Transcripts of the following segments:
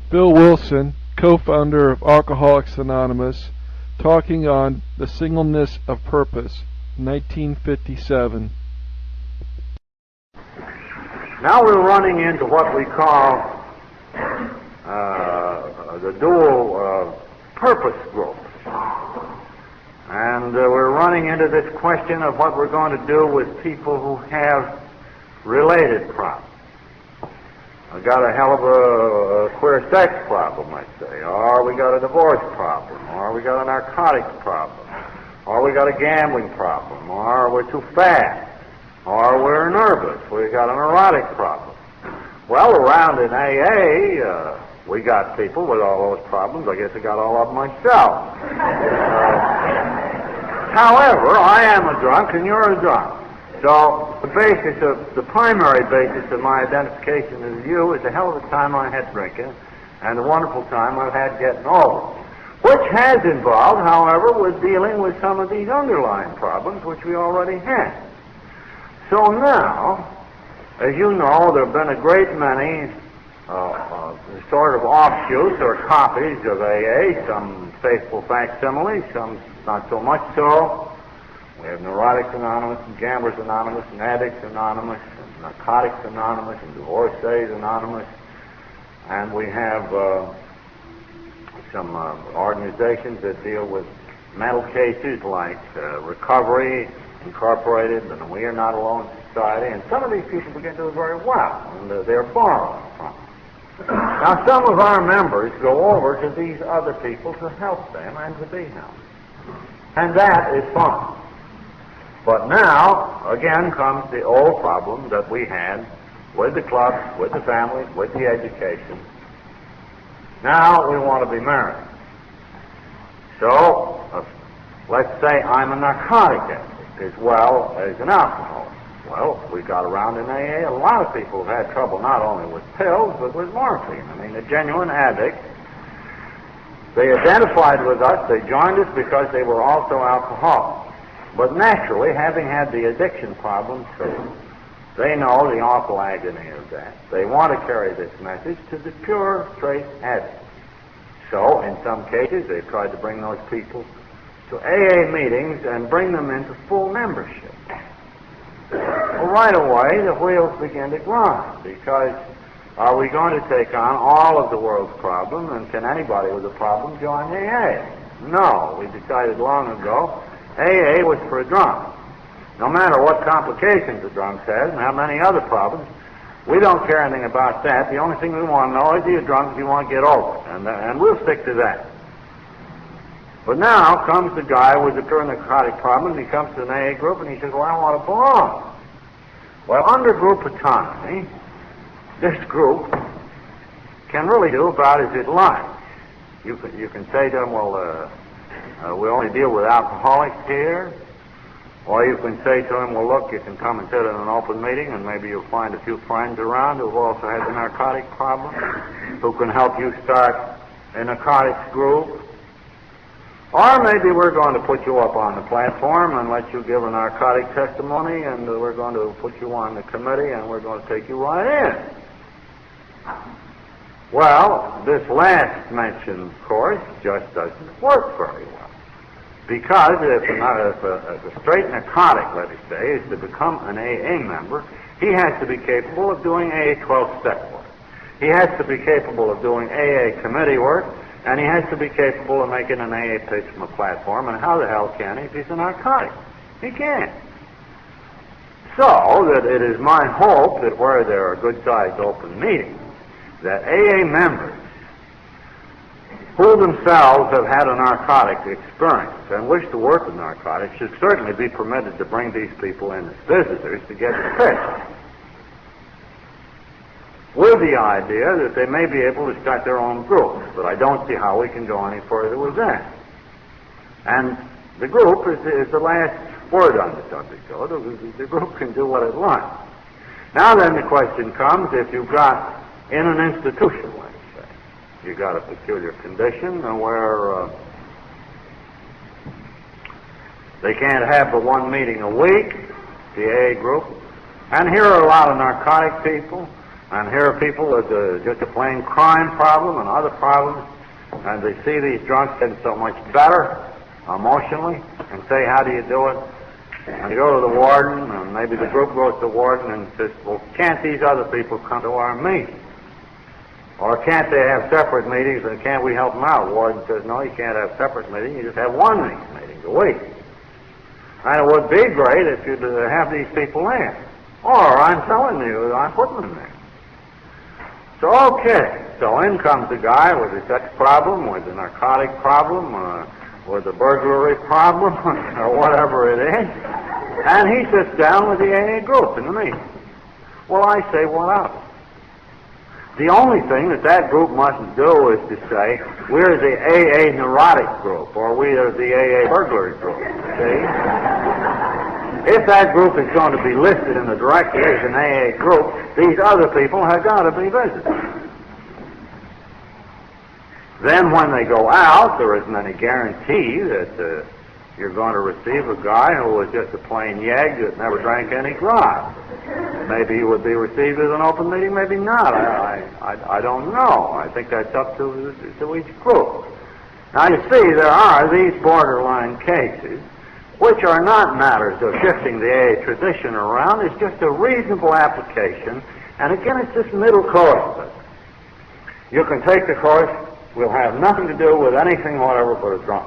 Bill Wilson, co-founder of Alcoholics Anonymous, talking on The Singleness of Purpose, 1957. Now we're running into what we call the dual purpose groups. And we're running into this question of what we're going to do with people who have related problems. We got a hell of a queer sex problem, let's say, or we got a divorce problem, or we got a narcotics problem, or we got a gambling problem, or we're too fat, or we're nervous, we got a neurotic problem. Well, around in AA, we got people with all those problems. I guess I got all of them myself. However, I am a drunk and you're a drunk. So the primary basis of my identification with you is the hell of a time I had drinking and the wonderful time I've had getting over, which has involved, however, with dealing with some of these underlying problems which we already had. So now, as you know, there have been a great many sort of offshoots or copies of AA, some faithful facsimiles, some not so much so. We have Neurotics Anonymous and Gamblers Anonymous and Addicts Anonymous and Narcotics Anonymous and Divorcees Anonymous. And we have some organizations that deal with mental cases like Recovery Incorporated and We Are Not Alone Society. And some of these people begin to do very well, and they're borrowing from them. Now, some of our members go over to these other people to help them and to be helped. And that is fine. But now, again, comes the old problem that we had with the clubs, with the families, with the education. Now we want to be married. So, let's say I'm a narcotic addict as well as an alcoholic. Well, we got around in AA, a lot of people have had trouble not only with pills, but with morphine. I mean, the genuine addicts, they identified with us, they joined us because they were also alcoholics. But naturally, having had the addiction problem too, they know the awful agony of that. They want to carry this message to the pure, straight addict. So, in some cases, they've tried to bring those people to AA meetings and bring them into full membership. Well, right away, the wheels begin to grind, because are we going to take on all of the world's problems, and can anybody with a problem join AA? No, we decided long ago AA was for a drunk. No matter what complications the drunk has and how many other problems, we don't care anything about that. The only thing we want to know is, are you drunk, if you want to get over it, and we'll stick to that. But now comes the guy with the pure narcotic problem, and he comes to an AA group, and he says, well, I want to belong. Well, under group autonomy, this group can really do about as it likes. You can say to them, well, we only deal with alcoholics here. Or you can say to them, well, look, you can come and sit in an open meeting, and maybe you'll find a few friends around who've also had the narcotic problem, who can help you start a narcotics group. Or maybe we're going to put you up on the platform and let you give a narcotic testimony, and we're going to put you on the committee, and we're going to take you right in. Well, this last mentioned course just doesn't work very well. Because if a straight narcotic, let us say, is to become an AA member, he has to be capable of doing AA 12-step work. He has to be capable of doing AA committee work, and he has to be capable of making an AA pitch from a platform, and how the hell can he if he's a narcotic? He can't. So that it is my hope that where there are good-sized open meetings, that AA members who themselves have had a narcotic experience and wish to work with narcotics should certainly be permitted to bring these people in as visitors to get the pitch, with the idea that they may be able to start their own groups. But I don't see how we can go any further with that. And the group is the last word on the subject, so the group can do what it likes. Now then the question comes, if you've got in an institution, let's say, you've got a peculiar condition where they can't have but one meeting a week, the AA group, and here are a lot of narcotic people, and here are people with just a plain crime problem and other problems, and they see these drunks getting so much better emotionally, and say, how do you do it? And you go to the warden, and maybe the group goes to the warden and says, well, can't these other people come to our meeting? Or can't they have separate meetings, and can't we help them out? The warden says, no, you can't have separate meetings, you just have one of these meetings a week. And it would be great if you'd have these people in. Or, I'm telling you, I'm putting them there. So, okay. So in comes the guy with the sex problem, with the narcotic problem, with the burglary problem, or whatever it is, and he sits down with the AA group in the meeting. Well, I say, what of it? The only thing that group mustn't do is to say, we're the AA neurotic group, or we are the AA burglary group, see? If that group is going to be listed in the directory as an AA group, these other people have got to be visited. Then when they go out, there isn't any guarantee that you're going to receive a guy who was just a plain yegg that never drank any grog. Maybe he would be received as an open meeting, maybe not. I don't know. I think that's up to each group. Now, you see, there are these borderline cases which are not matters of shifting the AA tradition around. It's just a reasonable application. And again, it's this middle course. You can take the course, will have nothing to do with anything whatever but a drunk.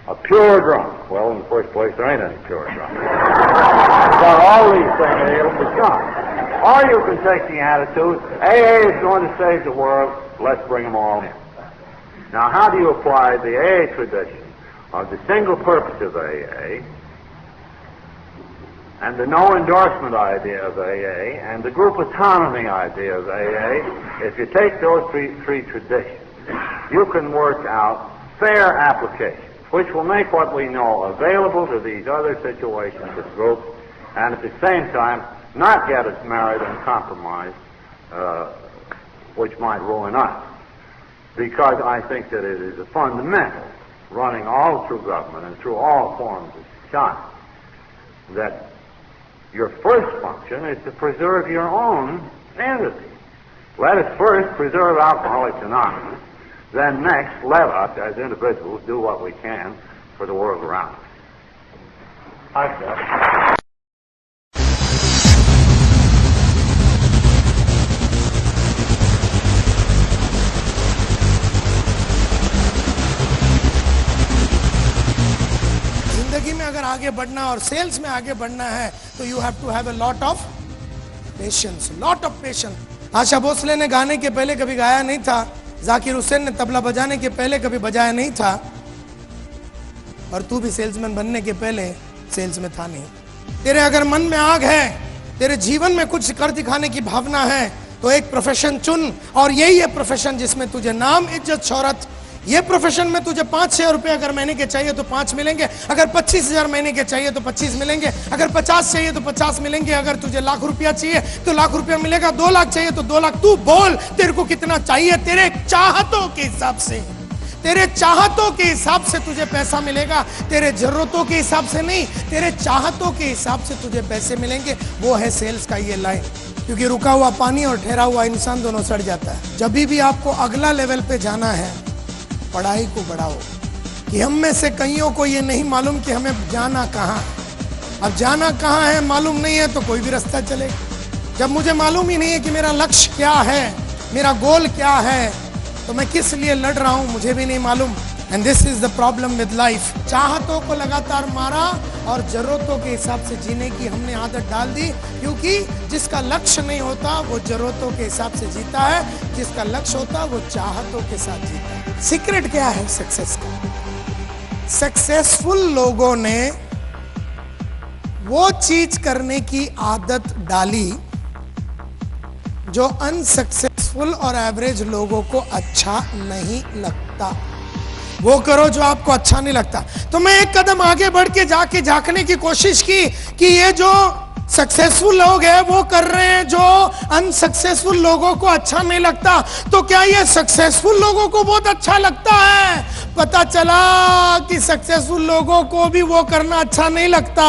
A pure drunk. Well, in the first place, there ain't any pure drunk. But all these things, it'll be gone. Or you can take the attitude, AA is going to save the world, let's bring them all in. Now, how do you apply the AA tradition of the single purpose of AA and the no endorsement idea of AA and the group autonomy idea of AA? If you take those three traditions, you can work out fair applications, which will make what we know available to these other situations of groups, and at the same time not get us married and compromised, which might ruin us. Because I think that it is a fundamental, running all through government and through all forms of society, that your first function is to preserve your own entity. Let us first preserve Alcoholics Anonymous, then next, let us, as individuals, do what we can for the world around us. I said. जिंदगी में अगर आगे बढ़ना और sales में आगे बढ़ना है तो you have to have a lot of patience, lot of patience. Asha Bhosle ने गाने के पहले कभी गाया नहीं था, जाकिर हुसैन ने तबला बजाने के पहले कभी बजाया नहीं था, और तू भी सेल्समैन बनने के पहले सेल्स में था नहीं। तेरे अगर मन में आग है, तेरे जीवन में कुछ कर दिखाने की भावना है, तो एक प्रोफेशन चुन, और यही है प्रोफेशन जिसमें तुझे नाम, इज्जत, शोहरत, ये प्रोफेशन में तुझे 5-6 रुपए अगर महीने के चाहिए तो 5 मिलेंगे, अगर 25,000 महीने के चाहिए तो 25 मिलेंगे, अगर 50 चाहिए तो 50 मिलेंगे, अगर तुझे लाख रुपया चाहिए तो लाख रुपया मिलेगा, 2 लाख चाहिए तो 2 लाख। तू बोल तेरे को कितना चाहिए, तेरे चाहतों के हिसाब से, तेरे चाहतों के हिसाब से तुझे पैसा मिलेगा, तेरे जरूरतों के हिसाब से नहीं, तेरे चाहतों के हिसाब से तुझे पैसे मिलेंगे। वो है सेल्स का ये लाइन, क्योंकि रुका हुआ पानी और ठहरा हुआ इंसान दोनों सड़ जाता है। जब भी आपको अगला लेवल पे जाना है, पढ़ाई को बढ़ाओ। कि हम में से कईयों को ये नहीं मालूम कि हमें जाना कहाँ है। अब जाना कहाँ है मालूम नहीं है तो कोई भी रास्ता चलेगा। जब मुझे मालूम ही नहीं है कि मेरा लक्ष्य क्या है, मेरा गोल क्या है, तो मैं किस लिए लड़ रहा हूं मुझे भी नहीं मालूम। And this is the problem with life. चाहतों को लगातार मारा और जरूरतों के हिसाब से जीने की हमने आदत डाल दी, क्योंकि जिसका लक्ष्य नहीं होता वो जरूरतों के हिसाब से जीता है, जिसका लक्ष्य होता वो चाहतों के साथ जीता है। सीक्रेट क्या है सक्सेस का? सक्सेसफुल लोगों ने वो चीज करने की आदत डाली जो अनसक्सेसफुल और एवरेज लोगों को अच्छा नहीं लगता। वो करो जो आपको अच्छा नहीं लगता। तो मैं एक कदम आगे बढ़ के जाके झांकने की कोशिश की कि ये जो सक्सेसफुल लोग हैं वो कर रहे हैं जो अनसक्सेसफुल लोगों को अच्छा नहीं लगता, तो क्या ये सक्सेसफुल लोगों को बहुत अच्छा लगता है? पता चला कि सक्सेसफुल लोगों को भी वो करना अच्छा नहीं लगता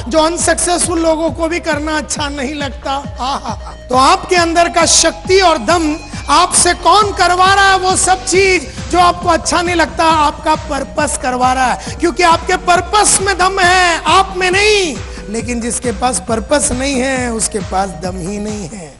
जो अनसक्सेसफुल लोगों को भी करना अच्छा नहीं लगता। आहा। तो आपके अंदर का शक्ति और दम आपसे कौन करवा रहा है वो सब चीज जो आपको अच्छा नहीं लगता? आपका पर्पस करवा रहा है, क्योंकि आपके पर्पस में दम है, आप में नहीं। लेकिन जिसके पास पर्पस नहीं है उसके पास दम ही नहीं है।